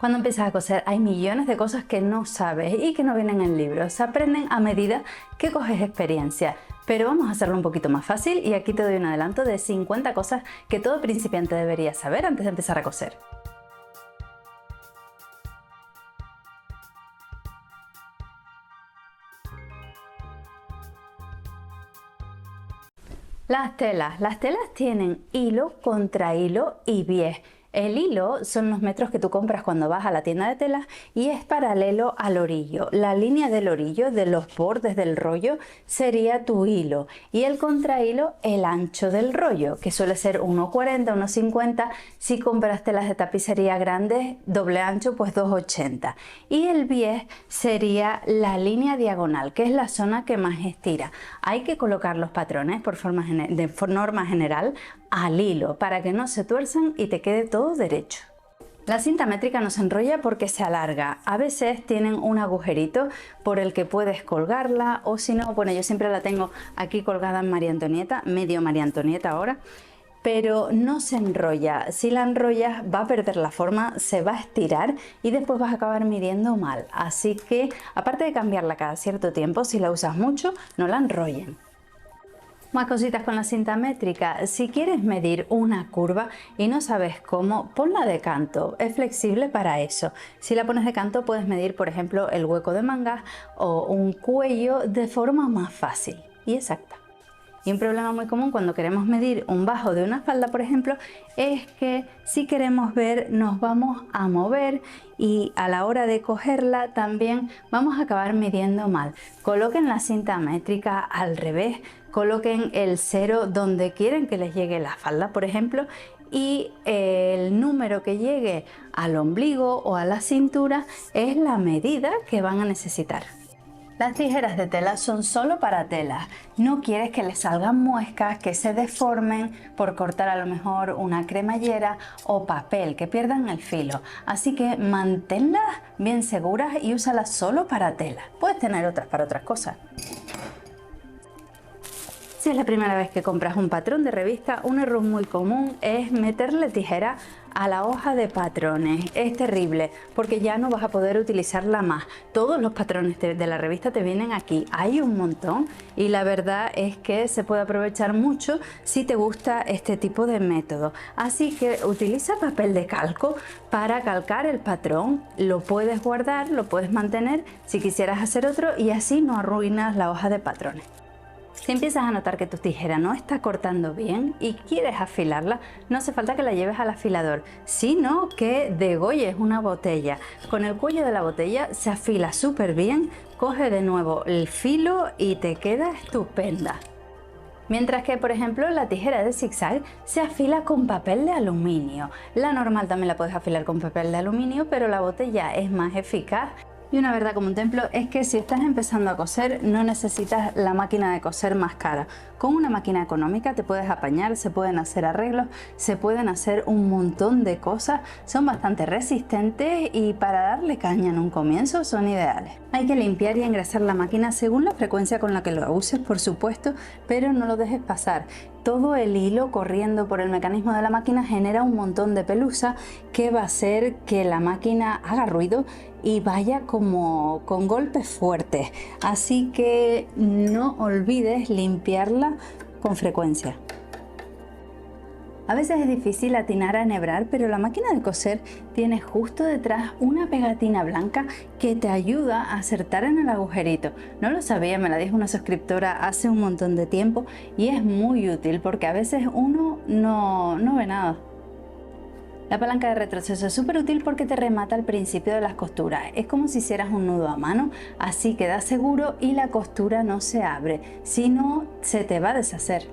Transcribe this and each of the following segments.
Cuando empiezas a coser hay millones de cosas que no sabes y que no vienen en libros. Se aprenden a medida que coges experiencia. Pero vamos a hacerlo un poquito más fácil y aquí te doy un adelanto de 50 cosas que todo principiante debería saber antes de empezar a coser. Las telas tienen hilo, contrahilo y bies. El hilo son los metros que tú compras cuando vas a la tienda de telas y es paralelo al orillo. La línea del orillo, de los bordes del rollo, sería tu hilo y el contrahilo el ancho del rollo, que suele ser 1,40, 1,50. Si compras telas de tapicería grandes, doble ancho, pues 2,80. Y el bies sería la línea diagonal, que es la zona que más estira. Hay que colocar los patrones de norma general al hilo para que no se tuerzan y te quede todo derecho. La cinta métrica no se enrolla porque se alarga. A veces tienen un agujerito por el que puedes colgarla o si no, bueno, yo siempre la tengo aquí colgada en María Antonieta, medio María Antonieta ahora, pero no se enrolla. Si la enrollas va a perder la forma, se va a estirar y después vas a acabar midiendo mal. Así que, aparte de cambiarla cada cierto tiempo, si la usas mucho, no la enrollen. Más cositas con la cinta métrica. Si quieres medir una curva y no sabes cómo, ponla de canto. Es flexible para eso. Si la pones de canto puedes medir, por ejemplo, el hueco de mangas o un cuello de forma más fácil y exacta. Y un problema muy común cuando queremos medir un bajo de una falda, por ejemplo, es que si queremos ver nos vamos a mover y a la hora de cogerla también vamos a acabar midiendo mal. Coloquen la cinta métrica al revés, coloquen el 0 donde quieren que les llegue la falda, por ejemplo, y el número que llegue al ombligo o a la cintura es la medida que van a necesitar. Las tijeras de tela son solo para telas. No quieres que les salgan muescas, que se deformen por cortar a lo mejor una cremallera o papel, que pierdan el filo. Así que manténlas bien seguras y úsalas solo para tela. Puedes tener otras para otras cosas. Si es la primera vez que compras un patrón de revista, un error muy común es meterle tijera a la hoja de patrones. Es terrible porque ya no vas a poder utilizarla más. Todos los patrones de la revista te vienen aquí. Hay un montón y la verdad es que se puede aprovechar mucho si te gusta este tipo de método. Así que utiliza papel de calco para calcar el patrón. Lo puedes guardar, lo puedes mantener si quisieras hacer otro y así no arruinas la hoja de patrones. Si empiezas a notar que tu tijera no está cortando bien y quieres afilarla, no hace falta que la lleves al afilador, sino que degolles una botella. Con el cuello de la botella se afila súper bien, coge de nuevo el filo y te queda estupenda. Mientras que, por ejemplo, la tijera de zigzag se afila con papel de aluminio. La normal también la puedes afilar con papel de aluminio, pero la botella es más eficaz. Y una verdad como un templo es que si estás empezando a coser no necesitas la máquina de coser más cara. Con una máquina económica te puedes apañar, se pueden hacer arreglos, se pueden hacer un montón de cosas, son bastante resistentes y para darle caña en un comienzo son ideales. Hay que limpiar y engrasar la máquina según la frecuencia con la que lo uses, por supuesto, pero no lo dejes pasar. Todo el hilo corriendo por el mecanismo de la máquina genera un montón de pelusa que va a hacer que la máquina haga ruido y vaya como con golpes fuertes. Así que no olvides limpiarla con frecuencia. A veces es difícil atinar a enhebrar, pero la máquina de coser tiene justo detrás una pegatina blanca que te ayuda a acertar en el agujerito. No lo sabía, me la dijo una suscriptora hace un montón de tiempo y es muy útil porque a veces uno no ve nada. La palanca de retroceso es súper útil porque te remata al principio de las costuras. Es como si hicieras un nudo a mano, así queda seguro y la costura no se abre, si no se te va a deshacer.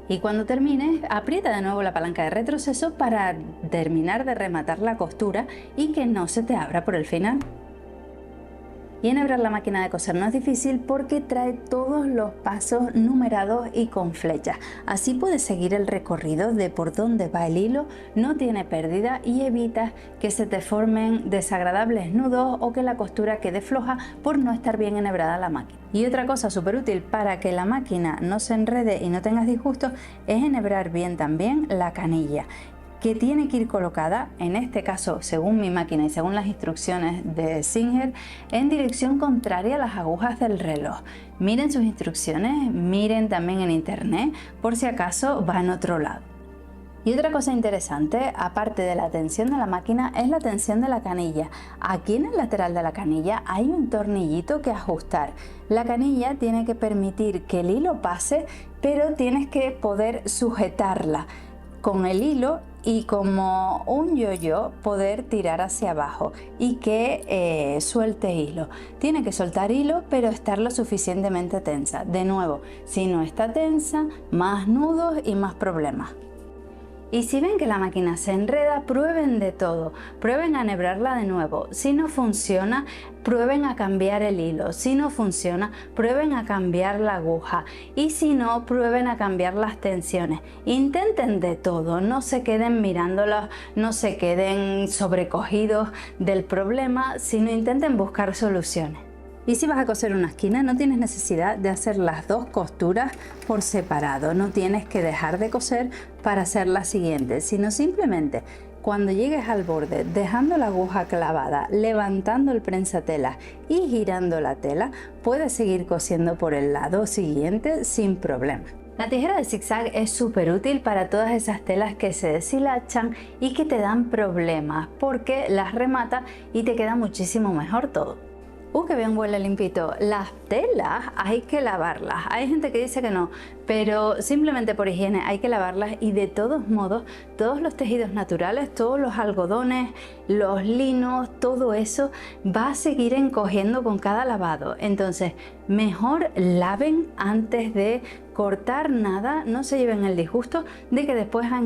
Y cuando termines, aprieta de nuevo la palanca de retroceso para terminar de rematar la costura y que no se te abra por el final. Y enhebrar la máquina de coser no es difícil porque trae todos los pasos numerados y con flechas. Así puedes seguir el recorrido de por dónde va el hilo, no tiene pérdida y evitas que se te formen desagradables nudos o que la costura quede floja por no estar bien enhebrada la máquina. Y otra cosa súper útil para que la máquina no se enrede y no tengas disgustos es enhebrar bien también la canilla. que tiene que ir colocada, en este caso según mi máquina y según las instrucciones de Singer, en dirección contraria a las agujas del reloj. Miren sus instrucciones, miren también en internet por si acaso va en otro lado. Y otra cosa interesante, aparte de la tensión de la máquina, es la tensión de la canilla. Aquí en el lateral de la canilla hay un tornillito que ajustar. La canilla tiene que permitir que el hilo pase, pero tienes que poder sujetarla con el hilo y como un yo-yo poder tirar hacia abajo y que suelte hilo. Tiene que soltar hilo, pero estar lo suficientemente tensa. De nuevo, si no está tensa, más nudos y más problemas. Y si ven que la máquina se enreda, prueben de todo, prueben a enhebrarla de nuevo. Si no funciona, prueben a cambiar el hilo. Si no funciona, prueben a cambiar la aguja. Y si no, prueben a cambiar las tensiones. Intenten de todo, no se queden mirándolas, no se queden sobrecogidos del problema, sino intenten buscar soluciones. Y si vas a coser una esquina, no tienes necesidad de hacer las dos costuras por separado, no tienes que dejar de coser para hacer la siguiente, sino simplemente cuando llegues al borde, dejando la aguja clavada, levantando el prensatela y girando la tela, puedes seguir cosiendo por el lado siguiente sin problema. La tijera de zigzag es súper útil para todas esas telas que se deshilachan y que te dan problemas, porque las remata y te queda muchísimo mejor todo. ¡Qué bien huele limpito! Las telas hay que lavarlas. Hay gente que dice que no, pero simplemente por higiene hay que lavarlas y de todos modos, todos los tejidos naturales, todos los algodones, los linos, todo eso va a seguir encogiendo con cada lavado. Entonces, mejor laven antes de cortar nada, no se lleven el disgusto de que después ha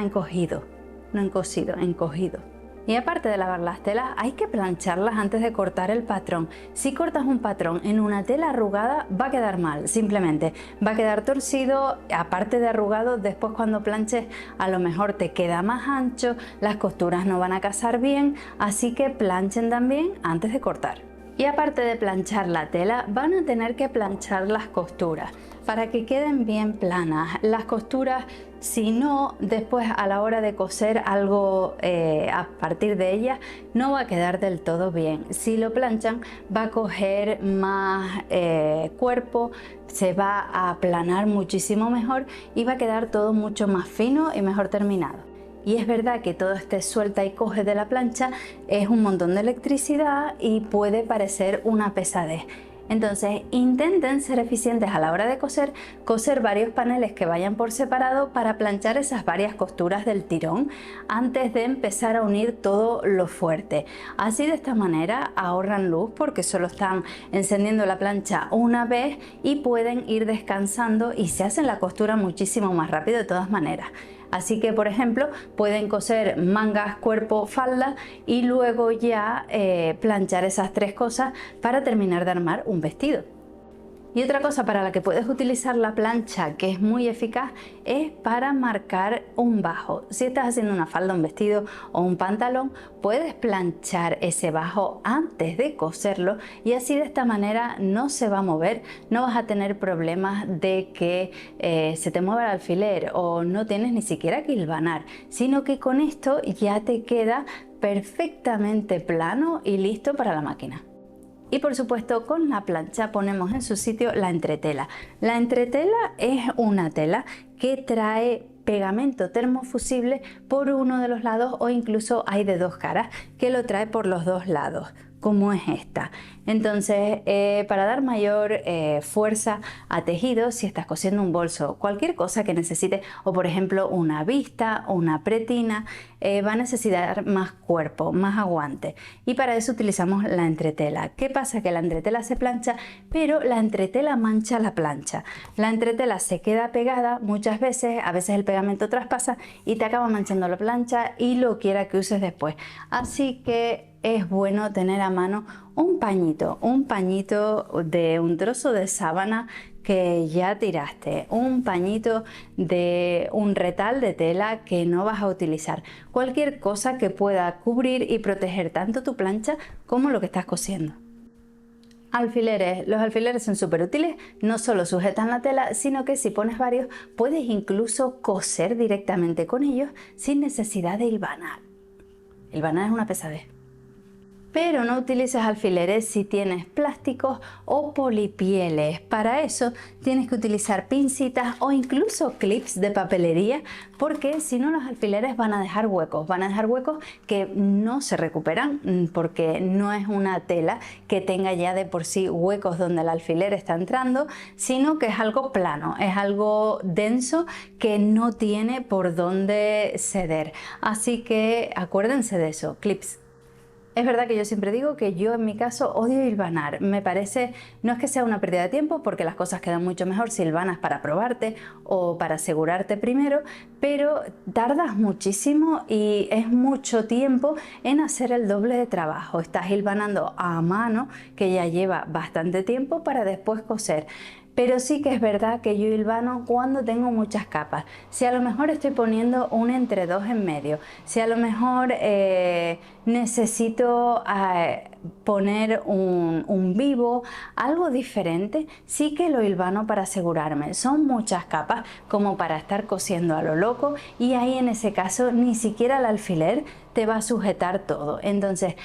encogido. No encosido, encogido. Y aparte de lavar las telas, hay que plancharlas antes de cortar el patrón. Si cortas un patrón en una tela arrugada, va a quedar mal, simplemente. Va a quedar torcido, aparte de arrugado, después cuando planches a lo mejor te queda más ancho, las costuras no van a casar bien, así que planchen también antes de cortar. Y aparte de planchar la tela, van a tener que planchar las costuras para que queden bien planas. Las costuras, si no, después a la hora de coser algo a partir de ellas, no va a quedar del todo bien. Si lo planchan, va a coger más cuerpo, se va a aplanar muchísimo mejor y va a quedar todo mucho más fino y mejor terminado. Y es verdad que todo este suelta y coge de la plancha es un montón de electricidad y puede parecer una pesadez. Entonces intenten ser eficientes a la hora de coser varios paneles que vayan por separado para planchar esas varias costuras del tirón antes de empezar a unir todo lo fuerte. Así de esta manera ahorran luz porque solo están encendiendo la plancha una vez y pueden ir descansando y se hacen la costura muchísimo más rápido de todas maneras. Así que, por ejemplo, pueden coser mangas, cuerpo, falda y luego ya planchar esas tres cosas para terminar de armar un vestido. Y otra cosa para la que puedes utilizar la plancha que es muy eficaz es para marcar un bajo. Si estás haciendo una falda, un vestido o un pantalón, puedes planchar ese bajo antes de coserlo y así de esta manera no se va a mover, no vas a tener problemas de que se te mueva el alfiler o no tienes ni siquiera que hilvanar, sino que con esto ya te queda perfectamente plano y listo para la máquina. Y por supuesto con la plancha ponemos en su sitio la entretela. La entretela es una tela que trae pegamento termofusible por uno de los lados o incluso hay de dos caras que lo trae por los dos lados, como es esta. Entonces para dar mayor fuerza a tejido, si estás cosiendo un bolso, cualquier cosa que necesite, o por ejemplo una vista o una pretina, va a necesitar más cuerpo, más aguante, y para eso utilizamos la entretela. ¿Qué pasa? Que la entretela se plancha, pero la entretela mancha la plancha. La entretela se queda pegada muchas veces, a veces el pegamento traspasa y te acaba manchando la plancha y lo quiera que uses después. Así que es bueno tener a mano un pañito de un trozo de sábana que ya tiraste, un pañito de un retal de tela que no vas a utilizar, cualquier cosa que pueda cubrir y proteger tanto tu plancha como lo que estás cosiendo. Alfileres. Los alfileres son súper útiles, no solo sujetan la tela, sino que si pones varios puedes incluso coser directamente con ellos sin necesidad de hilvanar. Hilvanar es una pesadez. Pero no utilices alfileres si tienes plásticos o polipieles. Para eso tienes que utilizar pincitas o incluso clips de papelería, porque si no los alfileres van a dejar huecos que no se recuperan, porque no es una tela que tenga ya de por sí huecos donde el alfiler está entrando, sino que es algo plano, es algo denso que no tiene por dónde ceder. Así que acuérdense de eso, clips. Es verdad que yo siempre digo que yo en mi caso odio hilvanar. Me parece, no es que sea una pérdida de tiempo porque las cosas quedan mucho mejor si hilvanas para probarte o para asegurarte primero, pero tardas muchísimo y es mucho tiempo en hacer el doble de trabajo. Estás hilvanando a mano, que ya lleva bastante tiempo, para después coser. Pero sí que es verdad que yo hilvano cuando tengo muchas capas. Si a lo mejor estoy poniendo un entre dos en medio, si a lo mejor necesito poner un vivo, algo diferente, sí que lo hilvano para asegurarme. Son muchas capas como para estar cosiendo a lo loco, y ahí en ese caso ni siquiera el alfiler te va a sujetar todo. Entonces,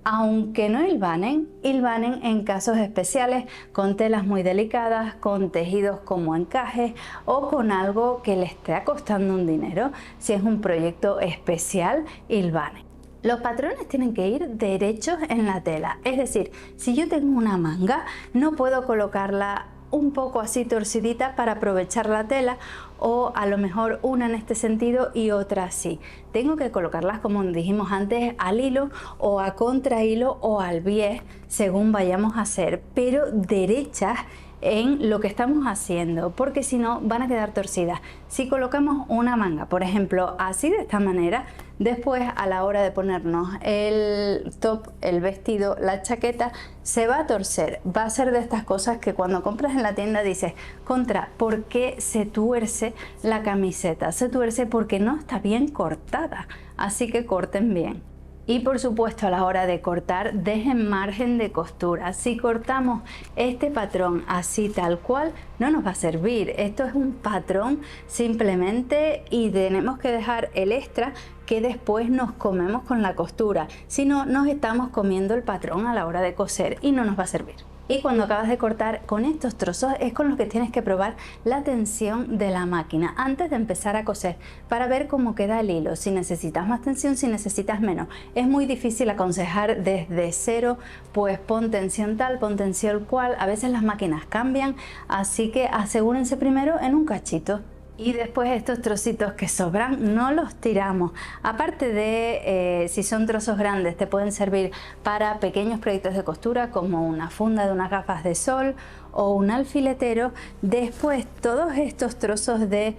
aunque no hilvanen en casos especiales, con telas muy delicadas, con tejidos como encajes o con algo que le esté costando un dinero. Si es un proyecto especial, hilvanen. Los patrones tienen que ir derechos en la tela, es decir, si yo tengo una manga, no puedo colocarla un poco así torcidita para aprovechar la tela, o a lo mejor una en este sentido y otra así. Tengo que colocarlas, como dijimos antes, al hilo o a contrahilo o al bies, según vayamos a hacer, pero derechas en lo que estamos haciendo, porque si no van a quedar torcidas. Si colocamos una manga, por ejemplo, así de esta manera, después a la hora de ponernos el top, el vestido, la chaqueta, se va a torcer. Va a ser de estas cosas que cuando compras en la tienda dices, contra, ¿por qué se tuerce la camiseta? Se tuerce porque no está bien cortada, así que corten bien. Y por supuesto, a la hora de cortar, dejen margen de costura. Si cortamos este patrón así tal cual, no nos va a servir. Esto es un patrón simplemente, y tenemos que dejar el extra que después nos comemos con la costura. Si no, nos estamos comiendo el patrón a la hora de coser y no nos va a servir. Y cuando acabas de cortar con estos trozos es con los que tienes que probar la tensión de la máquina antes de empezar a coser, para ver cómo queda el hilo, si necesitas más tensión, si necesitas menos. Es muy difícil aconsejar desde cero, pues pon tensión tal, pon tensión cual. A veces las máquinas cambian, así que asegúrense primero en un cachito. Y después estos trocitos que sobran no los tiramos. Aparte de si son trozos grandes, te pueden servir para pequeños proyectos de costura, como una funda de unas gafas de sol o un alfiletero. Después todos estos trozos de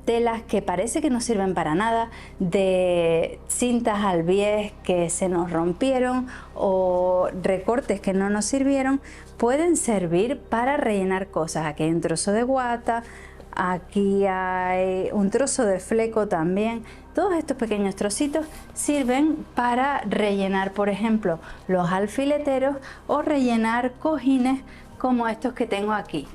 telas que parece que no sirven para nada, de cintas al bies que se nos rompieron o recortes que no nos sirvieron, pueden servir para rellenar cosas. Aquí hay un trozo de guata, aquí hay un trozo de fleco también. Todos estos pequeños trocitos sirven para rellenar, por ejemplo, los alfileteros o rellenar cojines como estos que tengo aquí.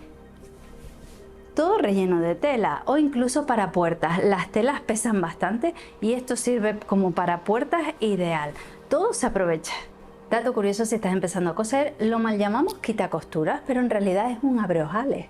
Todo relleno de tela, o incluso para puertas. Las telas pesan bastante y esto sirve como para puertas, ideal. Todo se aprovecha. Dato curioso, si estás empezando a coser, lo mal llamamos quitacosturas, pero en realidad es un abreojales.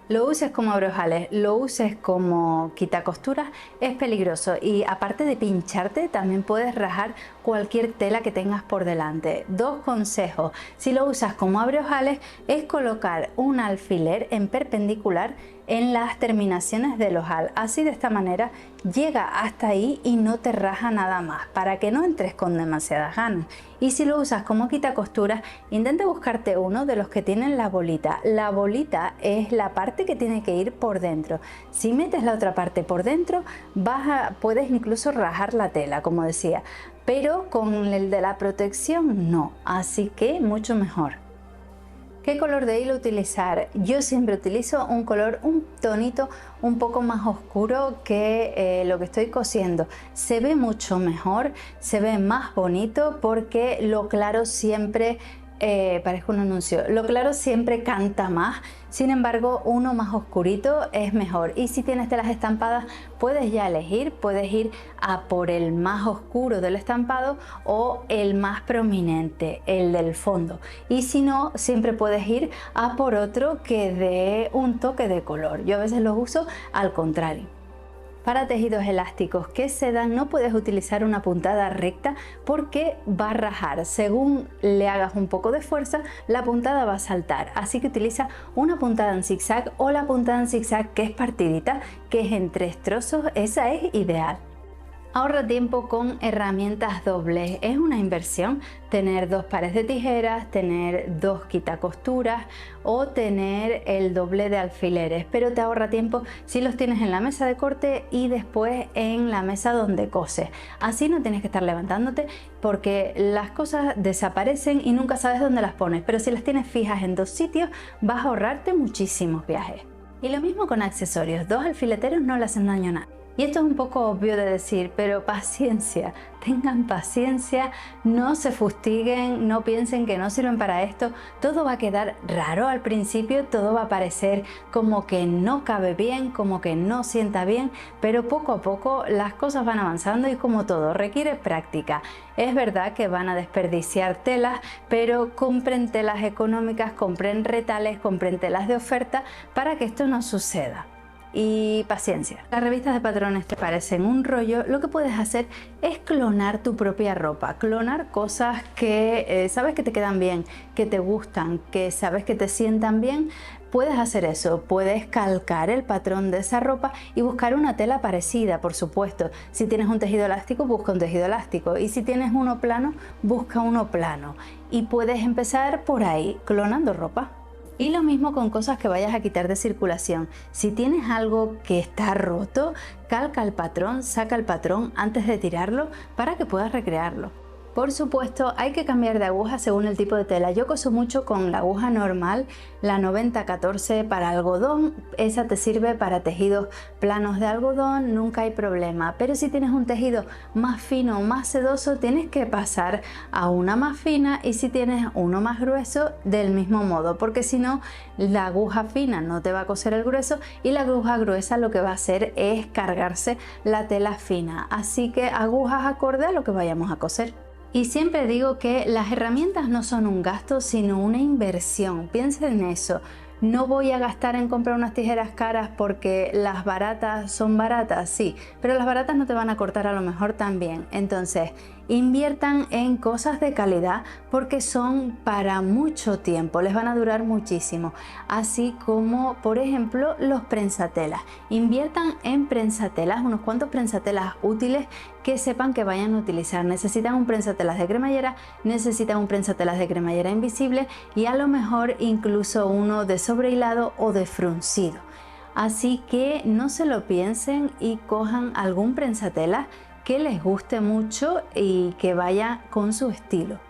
Lo uses como abreojales, lo uses como quitacosturas, es peligroso, y aparte de pincharte, también puedes rajar cualquier tela que tengas por delante. Dos consejos: si lo usas como abreojales, es colocar un alfiler en perpendicular en las terminaciones del ojal. Así, de esta manera llega hasta ahí y no te raja nada más, para que no entres con demasiadas ganas. Y si lo usas como quitacosturas, intenta buscarte uno de los que tienen la bolita. La bolita es la parte que tiene que ir por dentro. Si metes la otra parte por dentro, puedes incluso rajar la tela, como decía, pero con el de la protección no, así que mucho mejor. ¿Qué color de hilo utilizar? Yo siempre utilizo un color, un tonito un poco más oscuro que lo que estoy cosiendo. Se ve mucho mejor, se ve más bonito, porque lo claro siempre parezco un anuncio. Lo claro siempre canta más, sin embargo uno más oscurito es mejor. Y si tienes telas estampadas puedes ya elegir, puedes ir a por el más oscuro del estampado o el más prominente, el del fondo. Y si no, siempre puedes ir a por otro que dé un toque de color. Yo a veces los uso al contrario. Para tejidos elásticos que sedan no puedes utilizar una puntada recta porque va a rajar. Según le hagas un poco de fuerza, la puntada va a saltar. Así que utiliza una puntada en zigzag o la puntada en zigzag que es partidita, que es en 3 trozos. Esa es ideal. Ahorra tiempo con herramientas dobles. Es una inversión tener 2 pares de tijeras, tener 2 quitacosturas o tener el doble de alfileres, pero te ahorra tiempo si los tienes en la mesa de corte y después en la mesa donde coses. Así no tienes que estar levantándote porque las cosas desaparecen y nunca sabes dónde las pones, pero si las tienes fijas en 2 sitios vas a ahorrarte muchísimos viajes. Y lo mismo con accesorios, 2 alfileteros no le hacen daño a nadie. Y esto es un poco obvio de decir, pero paciencia, tengan paciencia, no se fustiguen, no piensen que no sirven para esto. Todo va a quedar raro al principio, todo va a parecer como que no cabe bien, como que no sienta bien, pero poco a poco las cosas van avanzando y como todo, requiere práctica. Es verdad que van a desperdiciar telas, pero compren telas económicas, compren retales, compren telas de oferta para que esto no suceda. Y paciencia. Las revistas de patrones te parecen un rollo, lo que puedes hacer es clonar tu propia ropa, clonar cosas que sabes que te quedan bien, que te gustan, que sabes que te sientan bien. Puedes hacer eso, puedes calcar el patrón de esa ropa y buscar una tela parecida, por supuesto. Si tienes un tejido elástico, busca un tejido elástico, y si tienes uno plano, busca uno plano. Y puedes empezar por ahí, clonando ropa. Y lo mismo con cosas que vayas a quitar de circulación. Si tienes algo que está roto, calca el patrón, saca el patrón antes de tirarlo para que puedas recrearlo. Por supuesto, hay que cambiar de aguja según el tipo de tela. Yo coso mucho con la aguja normal, la 90-14 para algodón. Esa te sirve para tejidos planos de algodón, nunca hay problema. Pero si tienes un tejido más fino o más sedoso, tienes que pasar a una más fina, y si tienes uno más grueso, del mismo modo, porque si no, la aguja fina no te va a coser el grueso y la aguja gruesa lo que va a hacer es cargarse la tela fina. Así que agujas acorde a lo que vayamos a coser. Y siempre digo que las herramientas no son un gasto, sino una inversión. Piensen en eso. No voy a gastar en comprar unas tijeras caras porque las baratas son baratas, sí, pero las baratas no te van a cortar a lo mejor tan bien. Entonces, inviertan en cosas de calidad porque son para mucho tiempo, les van a durar muchísimo. Así como, por ejemplo, los prensatelas. Inviertan en prensatelas, unos cuantos prensatelas útiles que sepan que vayan a utilizar. Necesitan un prensatelas de cremallera, necesitan un prensatelas de cremallera invisible y a lo mejor incluso uno de sobrehilado o de fruncido. Así que no se lo piensen y cojan algún prensatelas que les guste mucho y que vaya con su estilo.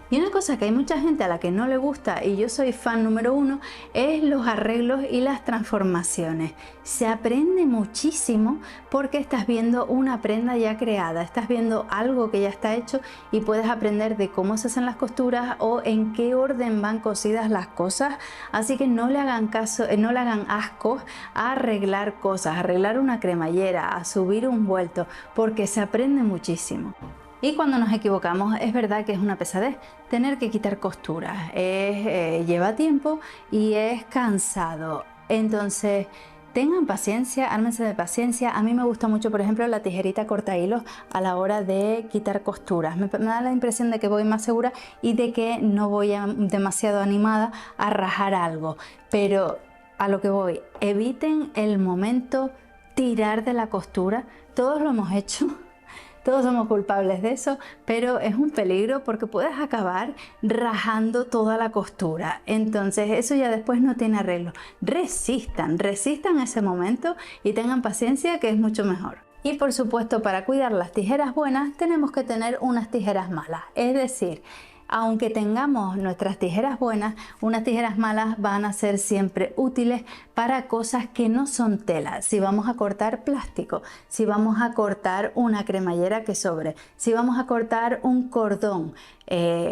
Y una cosa que hay mucha gente a la que no le gusta, y yo soy fan número 1, es los arreglos y las transformaciones. Se aprende muchísimo porque estás viendo una prenda ya creada, estás viendo algo que ya está hecho y puedes aprender de cómo se hacen las costuras o en qué orden van cosidas las cosas. Así que no le hagan caso, no le hagan asco a arreglar cosas, a arreglar una cremallera, a subir un vuelto, porque se aprende muchísimo. Y cuando nos equivocamos es verdad que es una pesadez tener que quitar costuras, lleva tiempo y es cansado. Entonces tengan paciencia, ármense de paciencia. A mí me gusta mucho, por ejemplo, la tijerita corta hilos a la hora de quitar costuras. Me da la impresión de que voy más segura y de que no voy demasiado animada a rajar algo. Pero a lo que voy, eviten el momento tirar de la costura. Todos lo hemos hecho. Todos somos culpables de eso, pero es un peligro porque puedes acabar rajando toda la costura. Entonces eso ya después no tiene arreglo. Resistan ese momento y tengan paciencia, que es mucho mejor. Y por supuesto, para cuidar las tijeras buenas tenemos que tener unas tijeras malas. Es decir, aunque tengamos nuestras tijeras buenas, unas tijeras malas van a ser siempre útiles para cosas que no son tela. Si vamos a cortar plástico, si vamos a cortar una cremallera que sobre, si vamos a cortar un cordón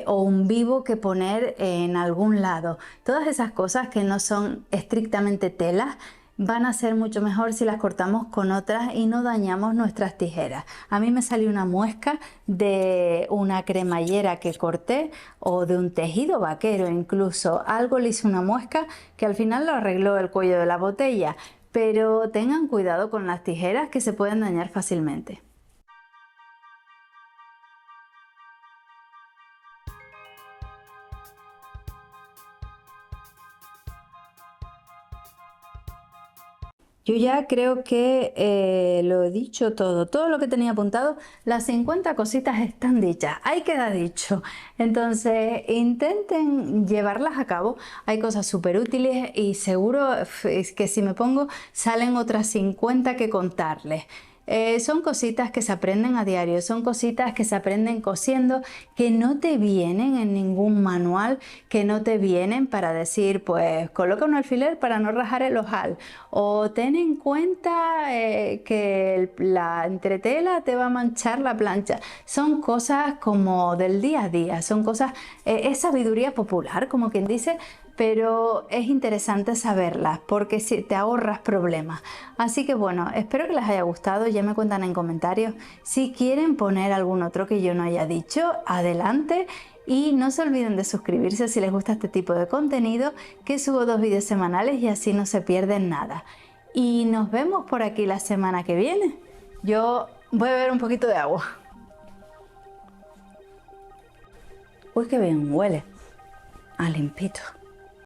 o un vivo que poner en algún lado, todas esas cosas que no son estrictamente telas van a ser mucho mejor si las cortamos con otras y no dañamos nuestras tijeras. A mí me salió una muesca de una cremallera que corté o de un tejido vaquero, incluso algo le hice una muesca que al final lo arregló el cuello de la botella, pero tengan cuidado con las tijeras que se pueden dañar fácilmente. Yo ya creo que lo he dicho todo lo que tenía apuntado, las 50 cositas están dichas, ahí queda dicho. Entonces intenten llevarlas a cabo, hay cosas súper útiles y seguro es que si me pongo salen otras 50 que contarles. Son cositas que se aprenden a diario, son cositas que se aprenden cosiendo, que no te vienen en ningún manual, que no te vienen para decir, pues coloca un alfiler para no rajar el ojal, o ten en cuenta que la entretela te va a manchar la plancha. Son cosas como del día a día, son cosas, es sabiduría popular, como quien dice, pero es interesante saberlas porque si te ahorras problemas. Así que bueno, espero que les haya gustado, ya me cuentan en comentarios. Si quieren poner algún otro que yo no haya dicho, adelante. Y no se olviden de suscribirse si les gusta este tipo de contenido, que subo 2 vídeos semanales y así no se pierden nada. Y nos vemos por aquí la semana que viene. Yo voy a beber un poquito de agua. Uy, qué bien huele. A limpito.